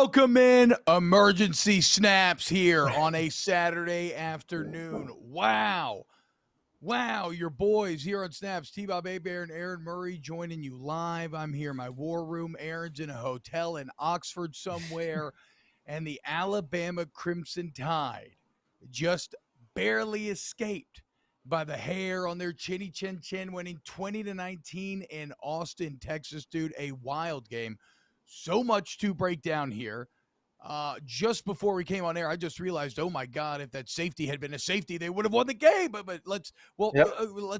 Welcome in emergency snaps here on a Saturday afternoon. Wow, your boys here on Snaps. T-Bob Hebert and Aaron Murray joining you live. I'm here in my war room. Aaron's in a hotel in Oxford somewhere. And the Alabama Crimson Tide just barely escaped by the hair on their chinny chin, winning 20-19 in Austin, Texas, dude. A wild game. So much to break down here. Just before we came on air, I just realized, oh my God, if that safety had been a safety, they would have won the game. But let's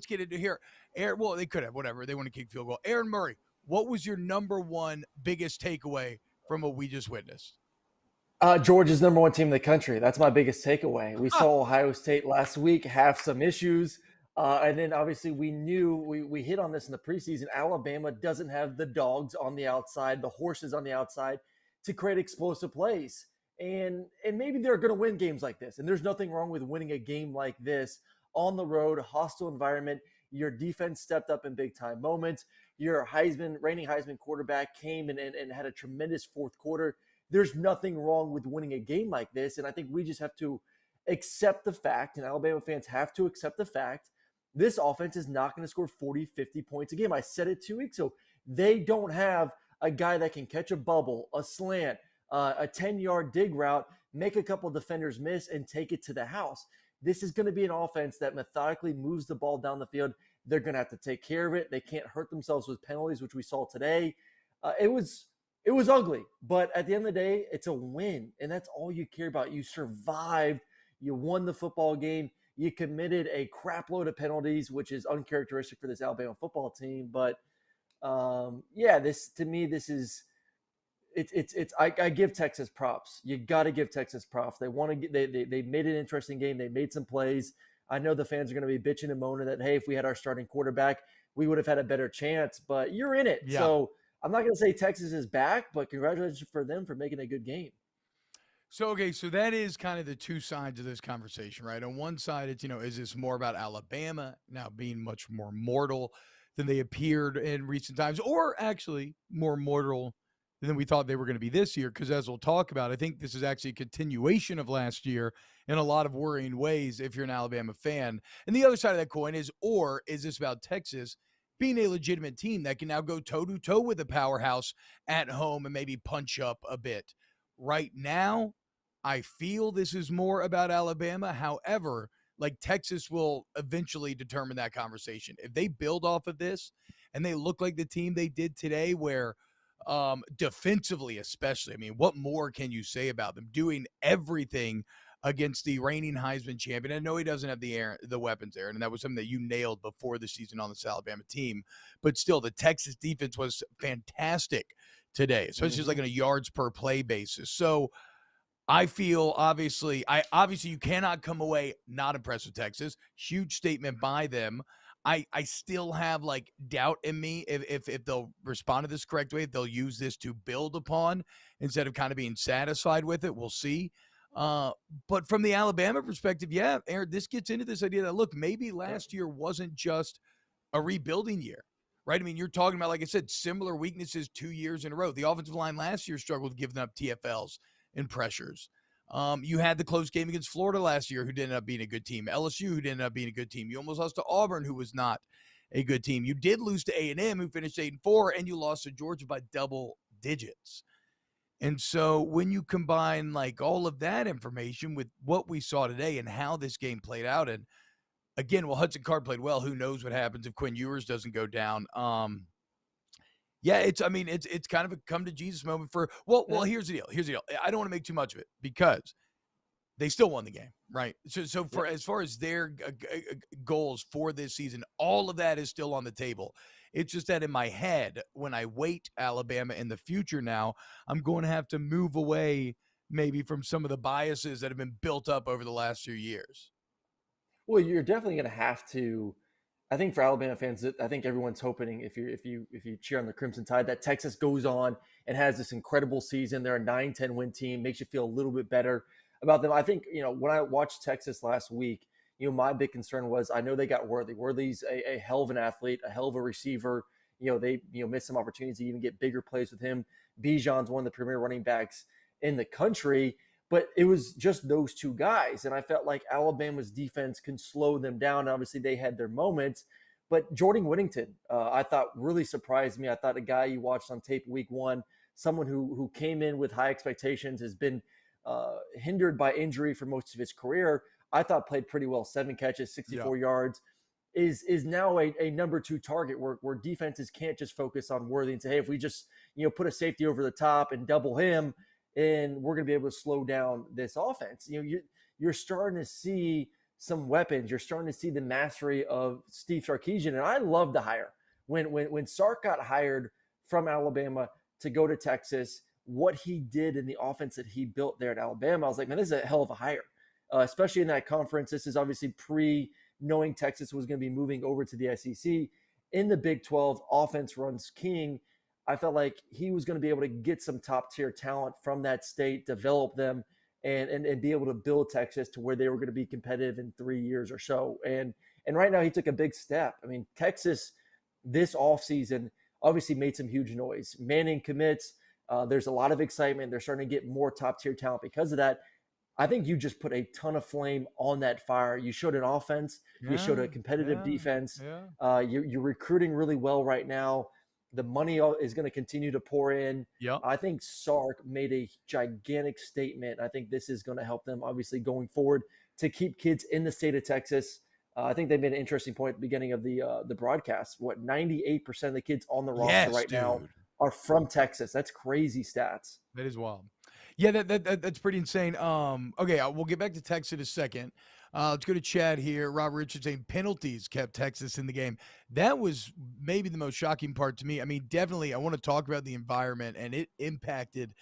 get into here. Well, they could have, whatever. They want to kick field goal. Aaron Murray, what was your number one biggest takeaway from what we just witnessed? Georgia's number one team in the country. That's my biggest takeaway. We saw Ohio State last week have some issues. And then obviously we knew we hit on this in the preseason. Alabama doesn't have the dogs on the outside, the horses on the outside to create explosive plays. And maybe they're going to win games like this. And there's nothing wrong with winning a game like this on the road, hostile environment. Your defense stepped up in big time moments. Your reigning Heisman quarterback came and had a tremendous fourth quarter. There's nothing wrong with winning a game like this. And I think we just have to accept the fact, and Alabama fans have to accept the fact, this offense is not going to score 40, 50 points a game. I said it 2 weeks ago. They don't have a guy that can catch a bubble, a slant, a 10-yard dig route, make a couple defenders miss, and take it to the house. This is going to be an offense that methodically moves the ball down the field. They're going to have to take care of it. They can't hurt themselves with penalties, which we saw today. It was ugly, but at the end of the day, it's a win, and that's all you care about. You survived. You won the football game. You committed a crap load of penalties, which is uncharacteristic for this Alabama football team. But I give Texas props. You got to give Texas props. They made an interesting game. They made some plays. I know the fans are going to be bitching and moaning that, hey, if we had our starting quarterback, we would have had a better chance. But you're in it, So I'm not going to say Texas is back, but congratulations for them for making a good game. So that is kind of the two sides of this conversation, right? On one side, it's, is this more about Alabama now being much more mortal than they appeared in recent times, or actually more mortal than we thought they were going to be this year? Because as we'll talk about, I think this is actually a continuation of last year in a lot of worrying ways if you're an Alabama fan. And the other side of that coin is this about Texas being a legitimate team that can now go toe-to-toe with a powerhouse at home and maybe punch up a bit? Right now, I feel this is more about Alabama. However, Texas will eventually determine that conversation. If they build off of this and they look like the team they did today, where defensively especially, I mean, what more can you say about them doing everything against the reigning Heisman champion? I know he doesn't have the weapons, Aaron, and that was something that you nailed before the season on this Alabama team. But still, the Texas defense was fantastic today, especially like on a yards per play basis. So I feel obviously you cannot come away not impressed with Texas. Huge statement by them. I still have doubt in me if they'll respond to this correct way, if they'll use this to build upon instead of kind of being satisfied with it. We'll see. But from the Alabama perspective, Aaron, this gets into this idea that, look, maybe last year wasn't just a rebuilding year, right? I mean, you're talking about, like I said, similar weaknesses 2 years in a row. The offensive line last year struggled giving up TFLs and pressures. You had the close game against Florida last year, who didn't end up being a good team. LSU, who didn't end up being a good team. You almost lost to Auburn, who was not a good team. You did lose to A&M, who finished 8-4, and you lost to Georgia by double digits. And so when you combine all of that information with what we saw today and how this game played out, and again, Hudson Card played well. Who knows what happens if Quinn Ewers doesn't go down? It's kind of a come to Jesus moment for, well, here's the deal. I don't want to make too much of it because they still won the game, right? So for as far as their goals for this season, all of that is still on the table. It's just that in my head, when I weight Alabama in the future now, I'm going to have to move away maybe from some of the biases that have been built up over the last few years. Well, you're definitely going to have to. I think for Alabama fans, I think everyone's hoping if you cheer on the Crimson Tide that Texas goes on and has this incredible season. They're a 9-10 win team, makes you feel a little bit better about them. I think, when I watched Texas last week, my big concern was I know they got Worthy. Worthy's a hell of an athlete, a hell of a receiver. They missed some opportunities to even get bigger plays with him. Bijan's one of the premier running backs in the country. But it was just those two guys. And I felt like Alabama's defense can slow them down. Obviously, they had their moments. But Jordan Whittington, I thought really surprised me. I thought a guy you watched on tape week one, someone who came in with high expectations, has been hindered by injury for most of his career. I thought played pretty well, 7 catches, 64 yards, is now a number 2 target where defenses can't just focus on Worthy and say, hey, if we just put a safety over the top and double him, and we're going to be able to slow down this offense. You're starting to see some weapons. You're starting to see the mastery of Steve Sarkisian, and I love the hire. When Sark got hired from Alabama to go to Texas, what he did in the offense that he built there at Alabama, I was like, man, this is a hell of a hire, especially in that conference. This is obviously knowing Texas was going to be moving over to the SEC. In the Big 12, offense runs king. I felt like he was going to be able to get some top tier talent from that state, develop them, and be able to build Texas to where they were going to be competitive in 3 years or so. And right now he took a big step. I mean, Texas this offseason obviously made some huge noise. Manning commits. There's a lot of excitement. They're starting to get more top tier talent because of that. I think you just put a ton of flame on that fire. You showed an offense. You showed a competitive defense. You're recruiting really well right now. The money is going to continue to pour in. I think Sark made a gigantic statement. I think this is going to help them, obviously, going forward to keep kids in the state of Texas. I think they made an interesting point at the beginning of the broadcast. 98% of the kids on the roster now are from Texas. That's crazy stats. That is wild. Yeah, that's pretty insane. Okay, we'll get back to Texas in a second. Let's go to Chad here. Robert Richards saying penalties kept Texas in the game. That was maybe the most shocking part to me. I mean, definitely, I want to talk about the environment, and it impacted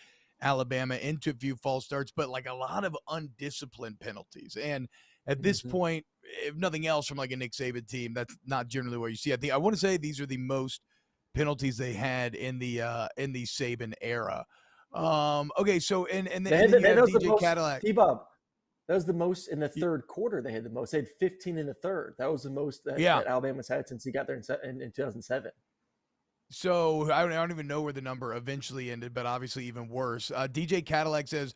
Alabama into a few false starts, but like a lot of undisciplined penalties. And at this point, if nothing else from like a Nick Saban team, that's not generally what you see. I want to say these are the most penalties they had in the Saban era. Okay, so and then you have DJ Cadillac. T-Bob, that was the most in the third quarter. They had the most. They had 15 in the third. That was the most that Alabama's had since he got there in 2007. So I don't even know where the number eventually ended, but obviously even worse. DJ Cadillac says,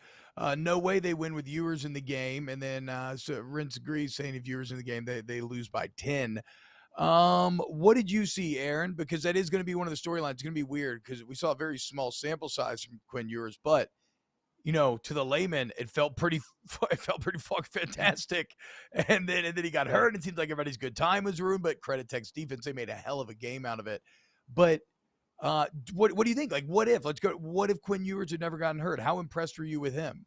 no way they win with Ewers in the game. And then so Rince agrees, saying if Ewers in the game, they lose by 10. What did you see, Aaron? Because that is going to be one of the storylines. It's going to be weird because we saw a very small sample size from Quinn Ewers, but to the layman, it felt pretty fucking fantastic. And then he got hurt. And it seems like everybody's good time was ruined, but credit Texas defense. They made a hell of a game out of it. But what do you think? Like, what if Quinn Ewers had never gotten hurt? How impressed were you with him?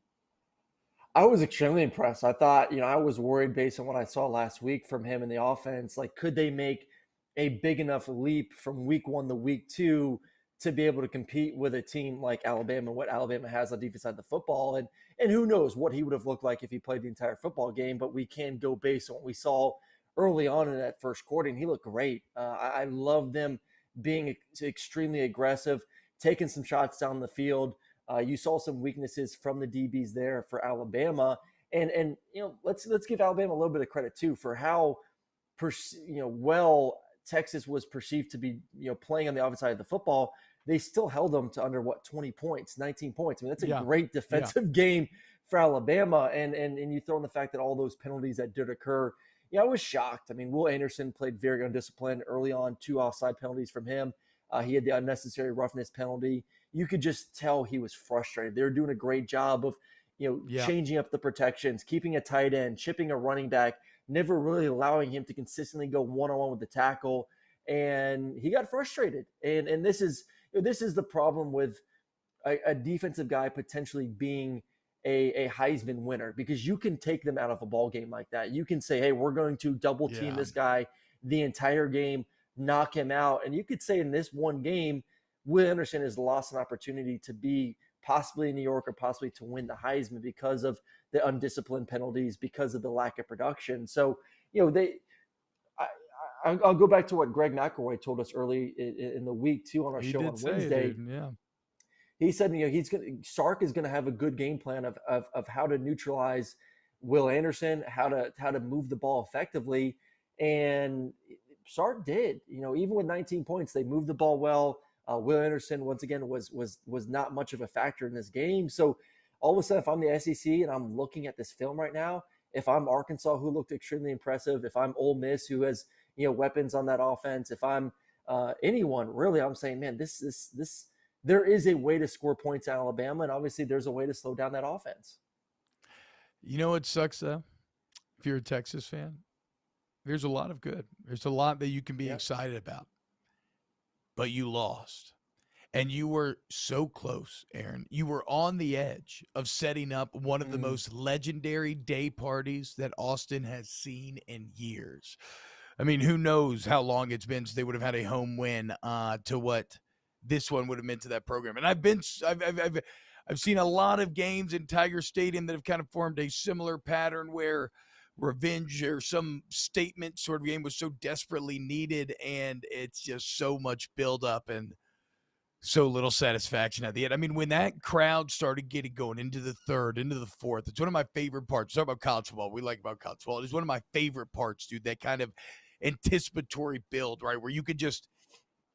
I was extremely impressed. I thought, I was worried based on what I saw last week from him in the offense. Like, could they make a big enough leap from week 1 to week 2 to be able to compete with a team like Alabama, what Alabama has on defense side of the football? And who knows what he would have looked like if he played the entire football game, but we can go based on what we saw early on in that first quarter, and he looked great. I love them being extremely aggressive, taking some shots down the field. You saw some weaknesses from the DBs there for Alabama, and let's give Alabama a little bit of credit too for how well Texas was perceived to be playing on the offensive side of the football. They still held them to under 20 points, 19 points. I mean, that's a great defensive game for Alabama, and you throw in the fact that all those penalties that did occur. I was shocked. I mean, Will Anderson played very undisciplined early on, 2 offside penalties from him. He had the unnecessary roughness penalty. You could just tell he was frustrated. They were doing a great job of, changing up the protections, keeping a tight end, chipping a running back, never really allowing him to consistently go one-on-one with the tackle. And he got frustrated. And this is the problem with a defensive guy potentially being a Heisman winner, because you can take them out of a ball game like that. You can say, hey, we're going to double team this guy the entire game, knock him out. And you could say in this one game, Will Anderson has lost an opportunity to be possibly in New York or possibly to win the Heisman because of the undisciplined penalties, because of the lack of production. So, I'll go back to what Greg McElroy told us early in the week too on our show on Wednesday. He said, Sark is going to have a good game plan of how to neutralize Will Anderson, how to move the ball effectively. And Sark did, even with 19 points, they moved the ball well. Will Anderson, once again, was not much of a factor in this game. So all of a sudden, if I'm the SEC and I'm looking at this film right now, if I'm Arkansas, who looked extremely impressive, if I'm Ole Miss, who has weapons on that offense, if I'm anyone really, I'm saying, man, this there is a way to score points in Alabama, and obviously there's a way to slow down that offense. You know what sucks though? If you're a Texas fan, there's a lot of good. There's a lot that you can be excited about, but you lost. And you were so close, Aaron. You were on the edge of setting up one of the most legendary day parties that Austin has seen in years. I mean, who knows how long it's been since they would have had a home win to what this one would have meant to that program. And I've seen a lot of games in Tiger Stadium that have kind of formed a similar pattern where revenge or some statement sort of game was so desperately needed, and it's just so much buildup and so little satisfaction at the end. I mean, when that crowd started getting going into the third, into the fourth, it's one of my favorite parts. Talk about college football. We like about college football. It's one of my favorite parts, dude, that kind of anticipatory build, right? Where you could just,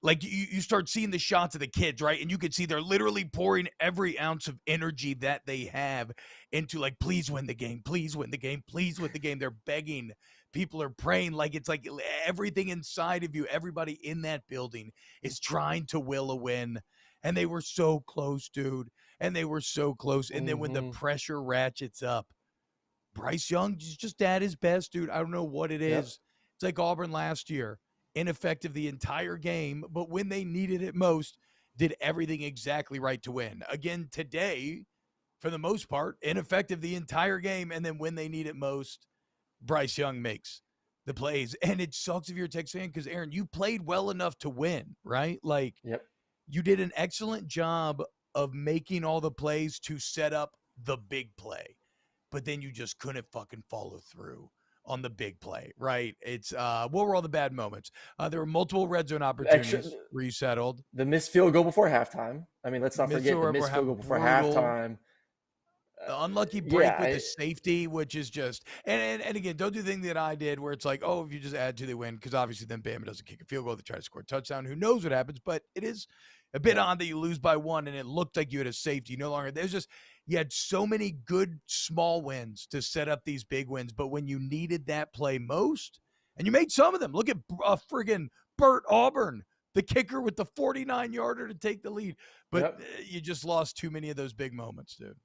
like, you start seeing the shots of the kids, right? And you could see they're literally pouring every ounce of energy that they have into, like, please win the game, please win the game, please win the game. They're begging. People are praying. Like, it's like everything inside of you, everybody in that building is trying to will a win. And they were so close, dude. And they were so close. And then when the pressure ratchets up, Bryce Young is just at his best, dude. I don't know what it is. It's like Auburn last year. Ineffective the entire game, but when they needed it most, did everything exactly right to win. Again, today, for the most part, ineffective the entire game, and then when they need it most, Bryce Young makes the plays. And it sucks if you're a Texas fan because, Aaron, you played well enough to win, right? Like, you did an excellent job of making all the plays to set up the big play, but then you just couldn't fucking follow through on the big play, right? It's what were all the bad moments? There were multiple red zone opportunities where you settled. The missed field goal before halftime. I mean, let's not forget the missed field goal before halftime. The unlucky break with the safety, which is just and again, don't do the thing that I did where it's like, oh, if you just add to the win, because obviously then Bama doesn't kick a field goal, they try to score a touchdown. Who knows what happens? But it is a bit odd that you lose by one and it looked like you had a safety. No longer there's just you had so many good small wins to set up these big wins, but when you needed that play most, and you made some of them. Look at friggin' Burt Auburn, the kicker with the 49-yarder to take the lead, but you just lost too many of those big moments, dude.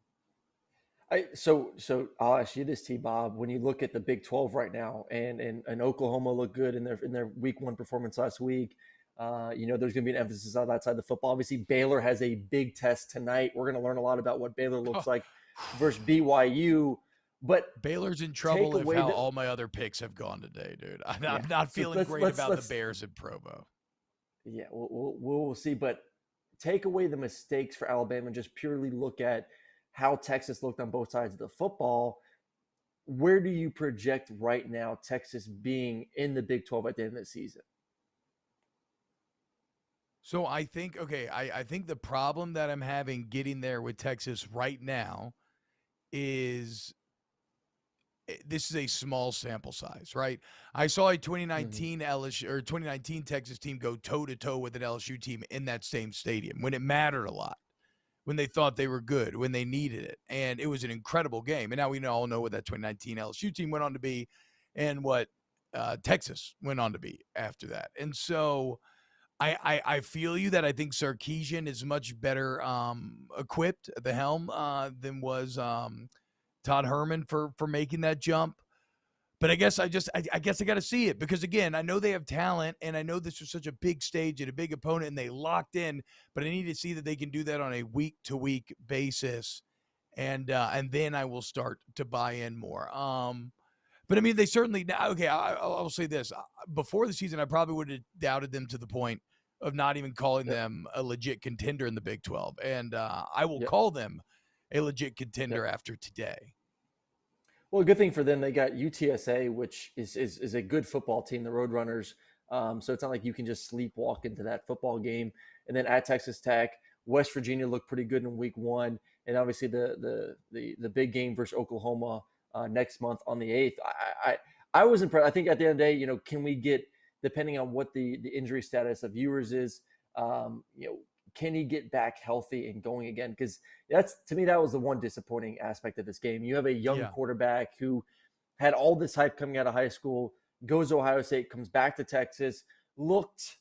So I'll ask you this, T-Bob. When you look at the Big 12 right now, and Oklahoma looked good in their Week 1 performance last week, there's going to be an emphasis on that side of the football. Obviously, Baylor has a big test tonight. We're going to learn a lot about what Baylor looks like versus BYU. But Baylor's in trouble if how all my other picks have gone today, dude. I'm not feeling great about the Bears in Provo. Yeah, we'll see. But take away the mistakes for Alabama and just purely look at how Texas looked on both sides of the football. Where do you project right now Texas being in the Big 12 at the end of the season? So I think, I think the problem that I'm having getting there with Texas right now is this is a small sample size, right? I saw a 2019 LSU or 2019 Texas team go toe-to-toe with an LSU team in that same stadium when it mattered a lot, when they thought they were good, when they needed it. And it was an incredible game. And now we all know what that 2019 LSU team went on to be and what Texas went on to be after that. And so I feel you that I think Sarkisian is much better equipped at the helm than was Todd Herman for making that jump. But I guess I got to see it because, again, I know they have talent and I know this was such a big stage and a big opponent and they locked in, but I need to see that they can do that on a week-to-week basis. And then I will start to buy in more. But I mean, they certainly, okay, I'll say this. Before the season, I probably would have doubted them to the point of not even calling them a legit contender in the Big 12. And I will call them a legit contender after today. Well, a good thing for them, they got UTSA, which is a good football team, the Roadrunners. So it's not like you can just sleepwalk into that football game. And then at Texas Tech, West Virginia looked pretty good in Week 1, and obviously the big game versus Oklahoma next month on the 8th. I was impressed. I think at the end of the day, can we get, depending on what the injury status of Ewers is, can he get back healthy and going again? Because that's, to me, that was the one disappointing aspect of this game. You have a young quarterback who had all this hype coming out of high school, goes to Ohio State, comes back to Texas, looked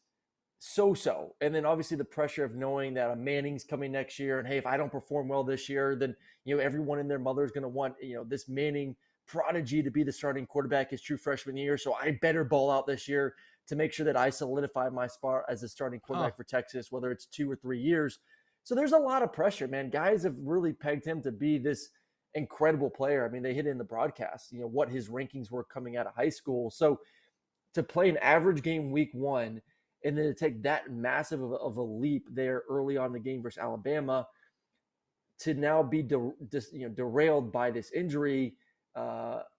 so-so. And then obviously the pressure of knowing that a Manning's coming next year, and hey, if I don't perform well this year, then everyone and their mother is going to want this Manning prodigy to be the starting quarterback his true freshman year. So I better ball out this year to make sure that I solidify my spot as a starting quarterback for Texas, whether it's 2 or 3 years. So there's a lot of pressure, man. Guys have really pegged him to be this incredible player. I mean, they hit it in the broadcast, what his rankings were coming out of high school. So to play an average game week 1 and then to take that massive of a leap there early on in the game versus Alabama to now be derailed by this injury,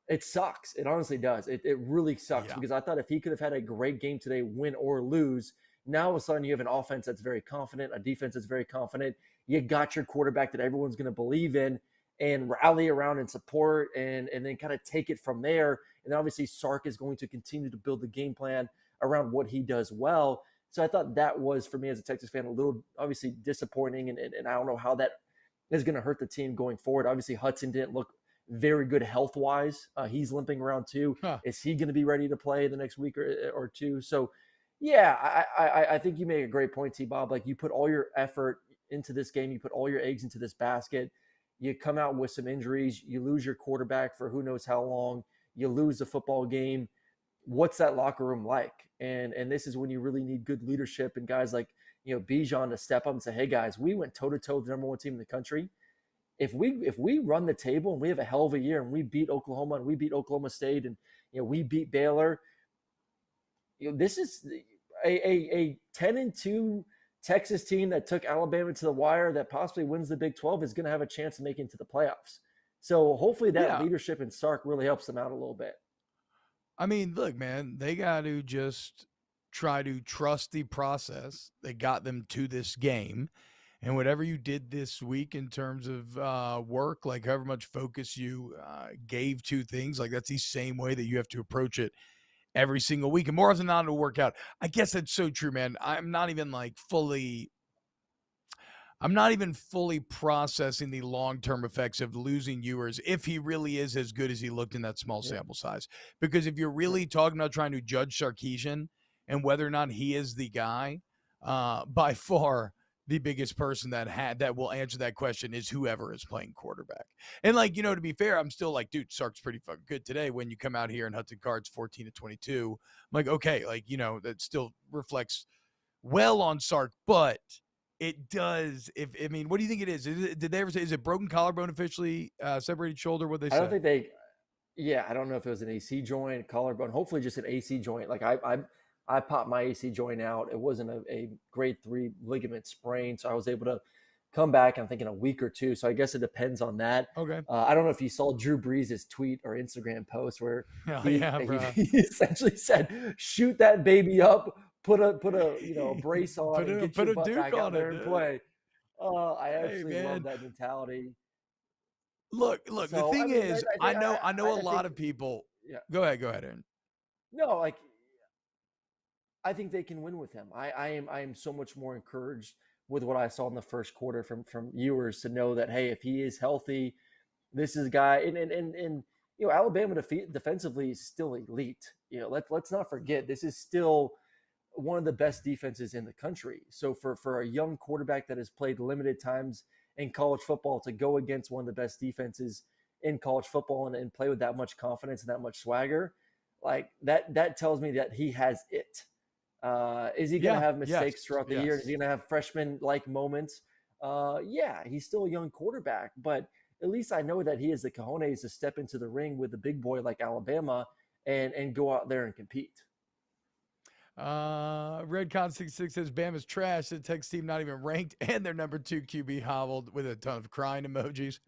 it sucks. It honestly does. It really sucks because I thought if he could have had a great game today, win or lose, now all of a sudden you have an offense that's very confident, a defense that's very confident. You got your quarterback that everyone's going to believe in and rally around and support and then kind of take it from there. And obviously Sark is going to continue to build the game plan around what he does well. So I thought that was, for me as a Texas fan, a little obviously disappointing. And I don't know how that is going to hurt the team going forward. Obviously Hudson didn't look very good health-wise. He's limping around too. Is he going to be ready to play the next week or two? So, yeah, I think you make a great point, T-Bob. Like, you put all your effort into this game. You put all your eggs into this basket. You come out with some injuries. You lose your quarterback for who knows how long. You lose the football game. What's that locker room like? And this is when you really need good leadership and guys like, Bijan to step up and say, hey, guys, we went toe-to-toe with the number 1 team in the country. If we run the table and we have a hell of a year and we beat Oklahoma and we beat Oklahoma State and we beat Baylor, this is a 10-2 Texas team that took Alabama to the wire that possibly wins the Big 12 is going to have a chance of making it to the playoffs. So hopefully that leadership in Sark really helps them out a little bit. I mean, look, man, they got to just try to trust the process that got them to this game. And whatever you did this week in terms of work, like however much focus you gave to things, like that's the same way that you have to approach it every single week. And more often than not, it'll work out. I guess that's so true, man. I'm not even fully processing the long-term effects of losing Ewers if he really is as good as he looked in that small sample size. Because if you're really talking about trying to judge Sarkisian and whether or not he is the guy, by far – the biggest person that will answer that question is whoever is playing quarterback. And to be fair, I'm still like, dude, Sark's pretty fucking good today. When you come out here and Hudson Card's 14-22, I'm like, okay, that still reflects well on Sark, but it does. What do you think it is? Did they ever say, is it broken collarbone officially, separated shoulder? What they say? I don't think I don't know if it was an AC joint, collarbone, hopefully just an AC joint. Like I popped my AC joint out. It wasn't a grade 3 ligament sprain, so I was able to come back, I'm thinking a week or two. So I guess it depends on that. Okay. I don't know if you saw Drew Brees' tweet or Instagram post where he essentially said, shoot that baby up, put a brace on, and get your butt back out there and play. I absolutely love that mentality. Look, the thing is, I know a lot of people. Yeah. Go ahead, Aaron. No, I think they can win with him. I am so much more encouraged with what I saw in the first quarter from Ewers to know that, hey, if he is healthy, this is a guy. And Alabama defensively is still elite. Let's not forget, this is still one of the best defenses in the country. So for a young quarterback that has played limited times in college football to go against one of the best defenses in college football and play with that much confidence and that much swagger, like that tells me that he has it. Is he going to have mistakes throughout the year? Is he going to have freshman-like moments? He's still a young quarterback, but at least I know that he has the cojones to step into the ring with a big boy like Alabama and go out there and compete. Redcon66 says Bama's trash. The Texas team not even ranked, and their number 2 QB hobbled with a ton of crying emojis.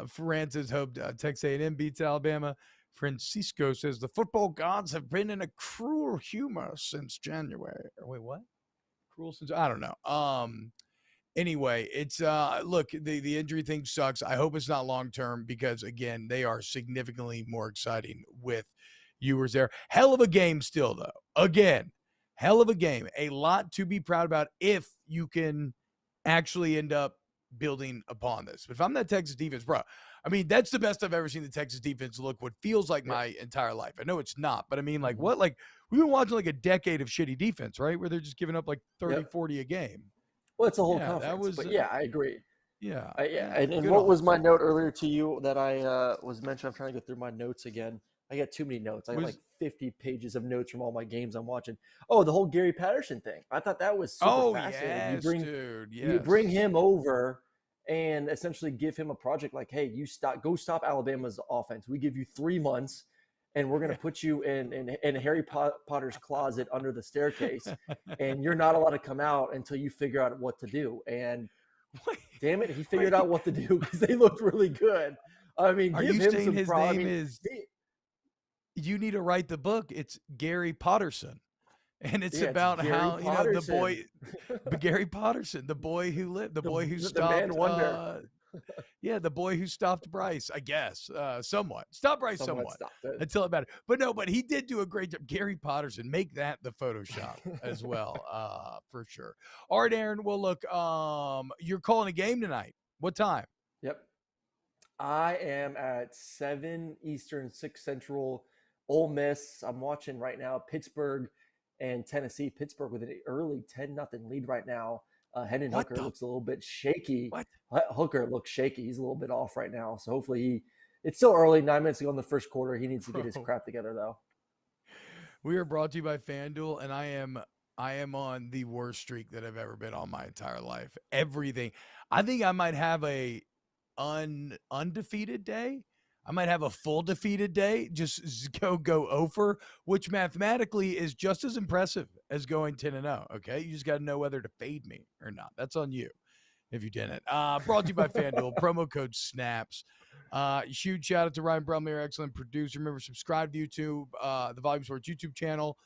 Francis hoped Texas A&M beats Alabama. Francisco says the football gods have been in a cruel humor since January. Wait, what? Cruel since? I don't know. Anyway, it's look, the injury thing sucks. I hope it's not long term because again, they are significantly more exciting with Ewers there. Hell of a game still though. Again, hell of a game, a lot to be proud about if you can actually end up building upon this. But if I'm that Texas defense, bro, I mean, that's the best I've ever seen the Texas defense look what feels like Yep. my entire life. I know it's not, but I mean, like, Mhm. what? Like, we've been watching like a decade of shitty defense, right? Where they're just giving up like 30, Yep. 40 a game. Well, it's a whole Yeah, that conference, was, but yeah, I agree. yeah, Yeah, yeah, and good what on was them. my note earlier to you that I was mentioned? I'm trying to go through my notes again. I got too many notes. I got like Was 50 pages of notes from all my games I'm watching. Oh, the whole Gary Patterson thing. I thought that was super oh fascinating. yes, dude, You bring yes. him over and essentially give him a project like, hey, go stop Alabama's offense. We give you 3 months, and we're going to put you in Harry Potter's closet under the staircase, and you're not allowed to come out until you figure out what to do. And Wait, damn it, he figured wait. out what to do because they looked really good. I mean, Are give you him saying some his props. I name mean, is? You need to write the book. It's Gary Potterson, and it's yeah, it's about Gary how the Patterson, boy, but Gary Potterson, the boy who lived, the boy who the stopped. man wonder. Yeah, the boy who stopped Bryce, I guess, somewhat. Stopped Bryce Somewhat somewhat stopped it. until it mattered. But no, but he did do a great job. Gary Potterson, make that the Photoshop as well, for sure. All right, Aaron. Well, look, you're calling a game tonight. What time? Yep. I am at 7 Eastern, 6 Central. Ole Miss. I'm watching right now Pittsburgh and Tennessee. Pittsburgh with an early 10-0 lead right now. Hendon What Hooker the looks a little bit shaky. what? Hooker looks shaky. He's a little bit off right now. So hopefully it's still early, 9 minutes to go in the first quarter. He needs to get his Bro. crap together though. We are brought to you by FanDuel, and I am on the worst streak that I've ever been on my entire life. Everything. I think I might have a undefeated day. I might have a full defeated day. Just go over, which mathematically is just as impressive as going 10-0. Okay, you just got to know whether to fade me or not. That's on you if you didn't. Brought to you by FanDuel. Promo code SNAPS. Huge shout out to Ryan Brumley, our excellent producer. Remember, subscribe to YouTube, the Volume Sports YouTube channel.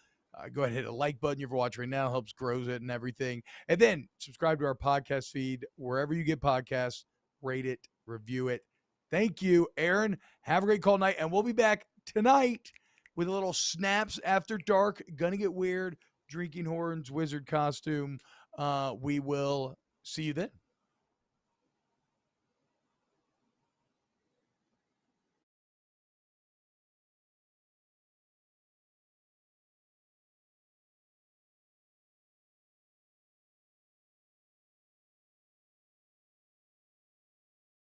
Go ahead and hit a like button if you're watching right now. Helps grows it and everything. And then subscribe to our podcast feed wherever you get podcasts. Rate it, review it. Thank you, Aaron. Have a great call night. And we'll be back tonight with a little Snaps After Dark. Gonna get weird. Drinking Horns, wizard costume. We will see you then.